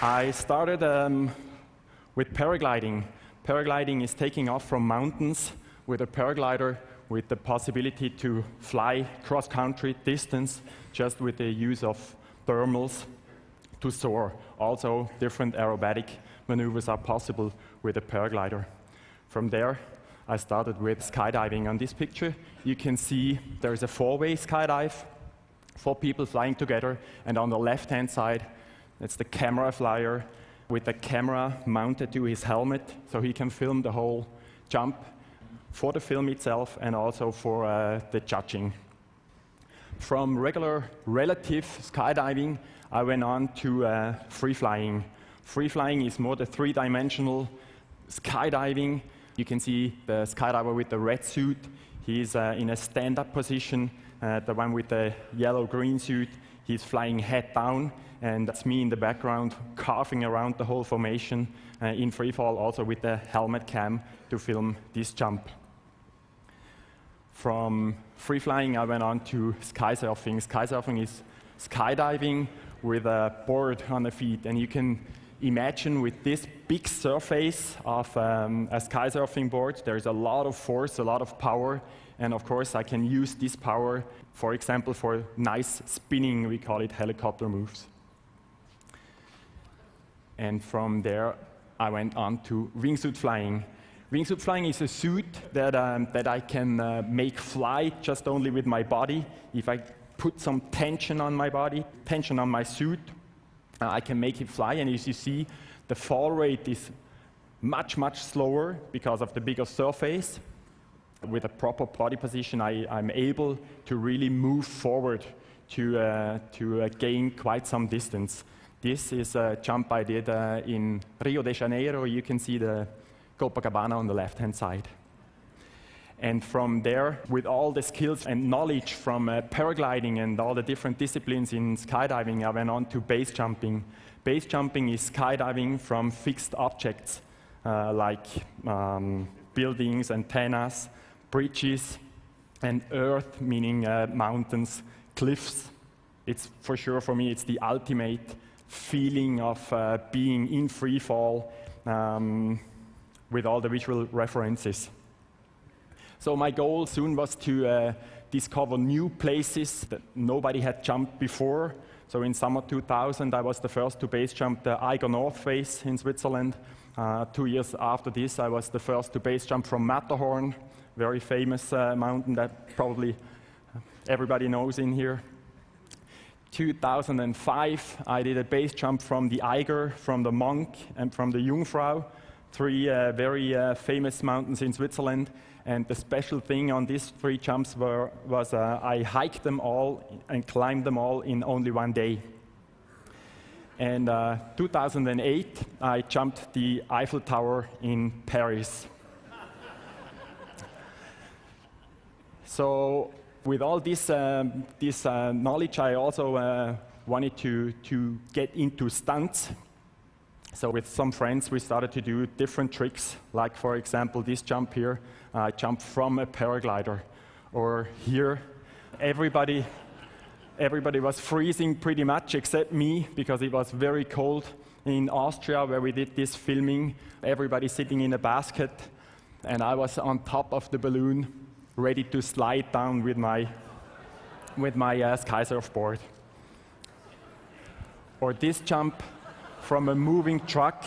I started with paragliding. Paragliding is taking off from mountains with a paraglider with the possibility to fly cross-country distance just with the use of thermals to soar. Also, different aerobatic maneuvers are possible with a paraglider. From there, I started with skydiving. On this picture, you can see there's a four-way skydive, 4 people flying together, and on the left-hand side, it's the camera flyer with the camera mounted to his helmet, so he can film the whole jump for the film itself and also for the judging. From regular relative skydiving, I went on to free flying. Free flying is more the three-dimensional skydiving. You can see the skydiver with the red suit. He's in a stand-up position. The one with the yellow-green suit, he's flying head down, and that's me in the background carving around the whole formation in free fall, also with the helmet cam to film this jump. From free flying, I went on to skysurfing. Skysurfing is skydiving with a board on the feet, and you can imagine with this big surface of a skysurfing board, there's a lot of force, a lot of power, and of course I can use this power, for example, for nice spinning, we call it helicopter moves. And from there, I went on to wingsuit flying. Wingsuit flying is a suit that I can make fly just only with my body. If I put some tension on my body, tension on my suit, I can make it fly. And as you see, the fall rate is much, much slower because of the bigger surface. With a proper body position, I'm able to really move forward to gain quite some distance. This is a jump I did in Rio de Janeiro. You can see the Copacabana on the left-hand side. And from there, with all the skills and knowledge from paragliding and all the different disciplines in skydiving, I went on to base jumping. Base jumping is skydiving from fixed objects like buildings, antennas, bridges, and earth, meaning mountains, cliffs. It's for sure, for me, it's the ultimate feeling of being in free fall with all the visual references. So my goal soon was to discover new places that nobody had jumped before. So in summer 2000, I was the first to base jump the Eiger North Face in Switzerland. 2 years after this, I was the first to base jump from Matterhorn, very famous mountain that probably everybody knows in here. 2005, I did a base jump from the Eiger, from the Monk, and from the Jungfrau, 3 very famous mountains in Switzerland. And the special thing on these 3 jumps was I hiked them all and climbed them all in only 1 day. And 2008, I jumped the Eiffel Tower in Paris. So with all this knowledge, I also wanted to get into stunts. So with some friends, we started to do different tricks, like for example, this jump here. I jumped from a paraglider. Or here, everybody was freezing pretty much except me, because it was very cold in Austria where we did this filming. Everybody sitting in a basket, and I was on top of the balloon, ready to slide down with my sky surfboard. Or this jump from a moving truck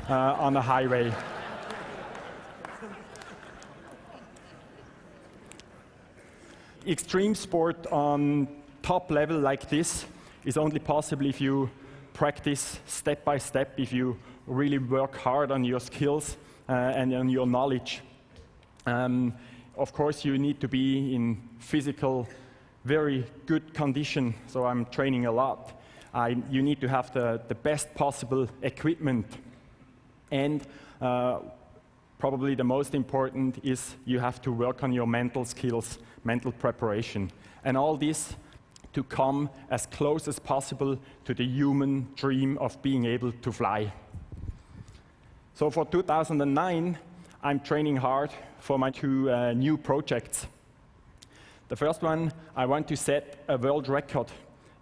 on a highway. Extreme sport on top level like this is only possible if you practice step by step, if you really work hard on your skills and on your knowledge. Of course, you need to be in physical, very good condition, so I'm training a lot. You need to have the best possible equipment. And probably the most important is you have to work on your mental skills, mental preparation. And all this to come as close as possible to the human dream of being able to fly. So for 2009, I'm training hard for my 2 new projects. The first one, I want to set a world record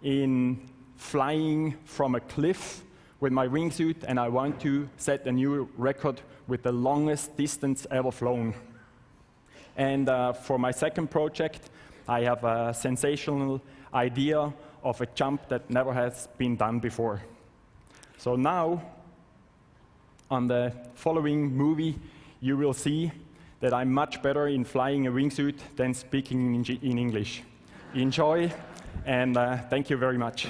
in flying from a cliff with my wingsuit, and I want to set a new record with the longest distance ever flown. And for my second project, I have a sensational idea of a jump that never has been done before. So now, on the following movie, you will see that I'm much better in flying a wingsuit than speaking in English. Enjoy, and thank you very much.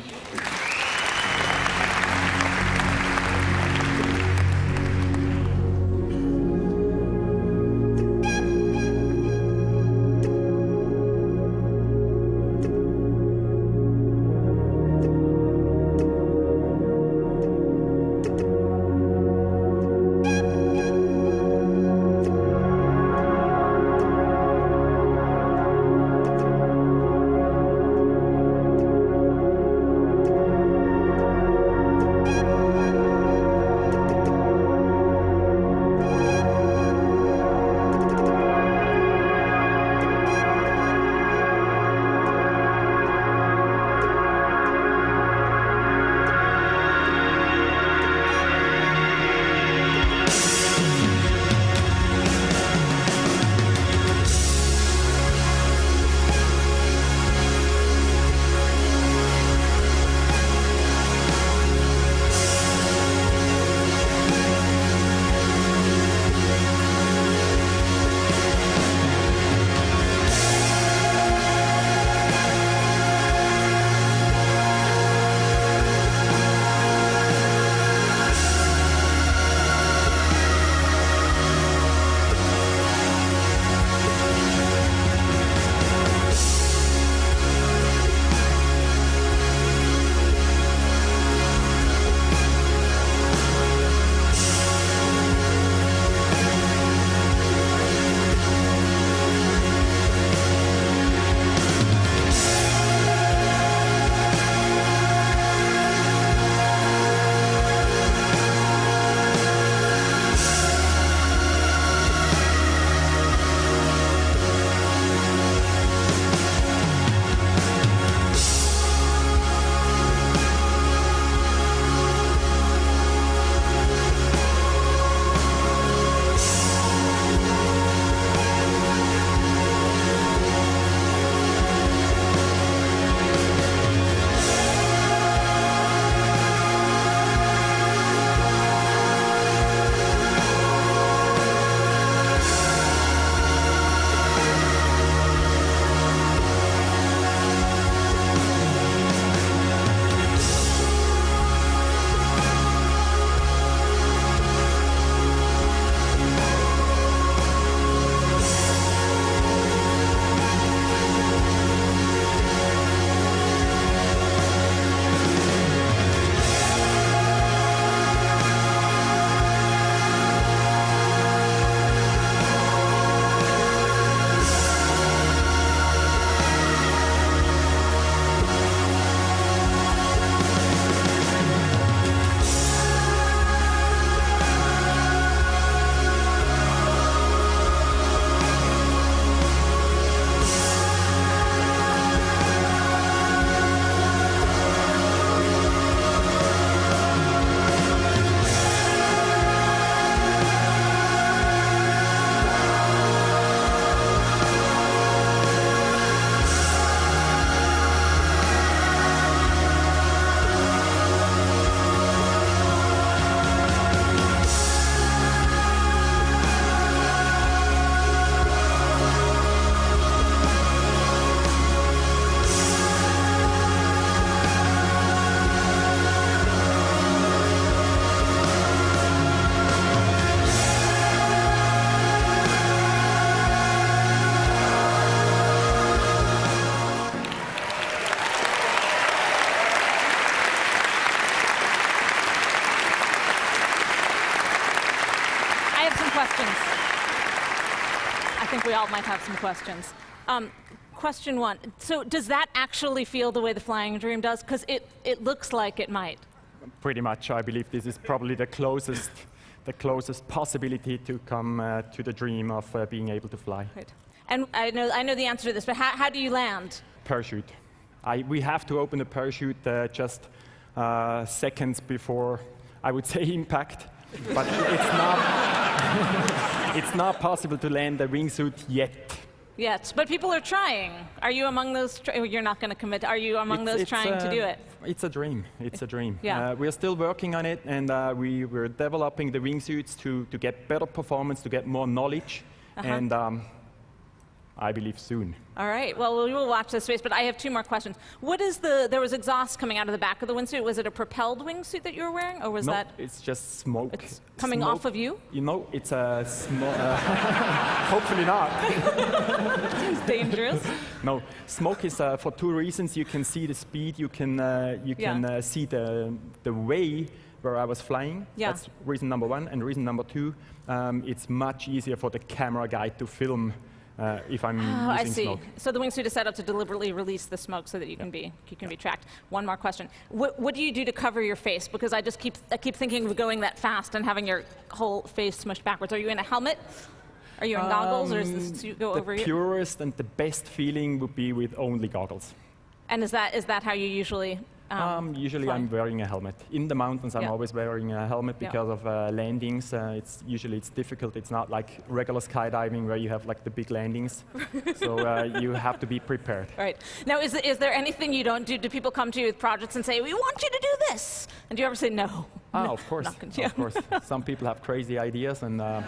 we all might have some questions. Question one, so does that actually feel the way the Flying Dream does? Because it looks like it might. Pretty much. I believe this is probably the closest possibility to come to the dream of being able to fly. Great. And I know the answer to this, but how do you land? Parachute. We have to open the parachute just seconds before I would say impact, but it's not, it's not possible to land a wingsuit yet. Yes, but people are trying. Are you among those? You're not going to commit. Are you among those trying to do it? It's a dream. It's a dream. Yeah. We're still working on it, and we're developing the wingsuits to get better performance, to get more knowledge, and I believe soon. All right. Well, we will watch this space, but I have 2 more questions. What is there was exhaust coming out of the back of the wingsuit. Was it a propelled wingsuit that you were wearing, or was No, that? it's just smoke. It's coming Smoke. off of you? You know, it's a small. Hopefully not. Seems dangerous. No, smoke is for 2 reasons. You can see the speed. You can see the way where I was flying. Yeah. That's reason number 1. And reason number 2, it's much easier for the camera guy to film if I'm using I see. smoke. So the wingsuit is set up to deliberately release the smoke so that you can be tracked. One more question. What do you do to cover your face? Because I keep thinking of going that fast and having your whole face smushed backwards. Are you in a helmet? Are you in goggles, or does the suit go over you? The purest and the best feeling would be with only goggles. And is that how you usually? Usually fly? I'm wearing a helmet. In the mountains, I'm Yeah. always wearing a helmet Yeah. because of landings. It's difficult. It's not like regular skydiving where you have like the big landings. So you have to be prepared. Right. Now, is there anything you don't do? Do people come to you with projects and say, "We want you to do this"? And do you ever say no? No, Of course. not gonna- Of course. Some people have crazy ideas, and Thank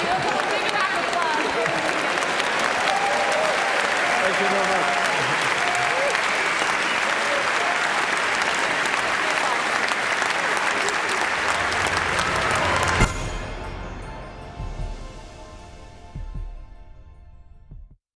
you. Big round of applause. thank you very much.